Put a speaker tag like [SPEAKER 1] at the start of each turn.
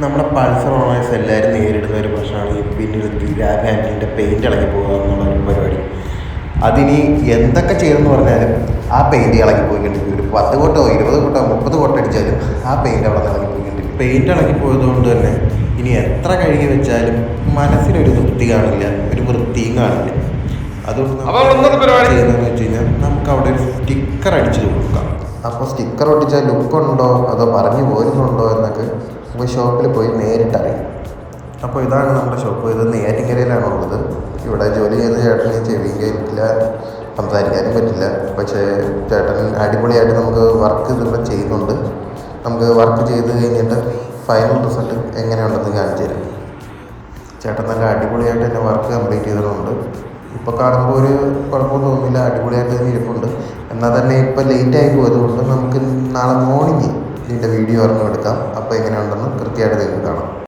[SPEAKER 1] നമ്മുടെ Pulsar owners എല്ലാവരും നേരിടുന്ന ഒരു പ്രശ്നമാണ് ഈ പിന്നിൽ ഗ്രാബ് ഹാൻഡിലിൻ്റെ പെയിൻറ്റ് ഇളകി പോകുക എന്നുള്ള ഒരു പരിപാടി. അതിനി എന്തൊക്കെ ചെയ്തെന്ന് പറഞ്ഞാലും ആ പെയിൻറ്റ് ഇളകിപ്പോയിക്കൊണ്ടിരിക്കും. ഒരു 10 കോട്ടോ 20 കോട്ടോ 30 കോട്ടോ അടിച്ചാലും ആ പെയിൻറ്റ് അവിടെ നിന്ന് ഇളകിപ്പോയിക്കൊണ്ടിരിക്കും. പെയിൻറ്റ് ഇളകിപ്പോയതുകൊണ്ട് തന്നെ ഇനി എത്ര കഴുകി വെച്ചാലും മനസ്സിനൊരു തൃപ്തി കാണില്ല, ഒരു വൃത്തിയും കാണില്ല. അതുകൊണ്ട് ചെയ്യുന്നതെന്ന് വെച്ച് കഴിഞ്ഞാൽ നമുക്ക് അവിടെ ഒരു സ്റ്റിക്കർ അടിച്ച് കൊടുക്കാം. അപ്പോൾ സ്റ്റിക്കർ ഒട്ടിച്ചാൽ ലുക്കുണ്ടോ അതോ പറഞ്ഞു പോരുന്നുണ്ടോ എന്നൊക്കെ നമുക്ക് ഷോപ്പിൽ പോയി നേരിട്ടറിയാം. അപ്പോൾ ഇതാണ് നമ്മുടെ ഷോപ്പ്. ഇത് നെയ്യാറ്റിൻകരയിലാണുള്ളത്. ഇവിടെ ജോലി ചെയ്യുന്ന ചേട്ടന് ചെവിയും കേൾക്കില്ല, സംസാരിക്കാനും പറ്റില്ല. പക്ഷേ ചേട്ടൻ അടിപൊളിയായിട്ട് നമുക്ക് വർക്ക് ഇതിവിടെ ചെയ്യുന്നുണ്ട്. നമുക്ക് വർക്ക് ചെയ്ത് കഴിഞ്ഞിട്ട് ഫൈനൽ റിസൾട്ട് എങ്ങനെയുണ്ടെന്ന് കാണിച്ചു തരാം. ചേട്ടൻ നല്ല അടിപൊളിയായിട്ട് തന്നെ വർക്ക് കംപ്ലീറ്റ് ചെയ്തിട്ടുണ്ട്. ഇപ്പോൾ കാണുമ്പോൾ ഒരു കുഴപ്പമൊന്നും തോന്നുന്നില്ല, അടിപൊളിയായിട്ട് തന്നെ ഇരിപ്പുണ്ട്. എന്നാൽ തന്നെ ഇപ്പോൾ ലേറ്റായി പോയതുകൊണ്ട് നമുക്ക് നാളെ മോർണിംഗ് ഇതിൻ്റെ വീഡിയോ എടുക്കാം. അപ്പോൾ എങ്ങനെയുണ്ടെന്ന് കൃത്യമായിട്ട് നിങ്ങൾക്ക് കാണാം.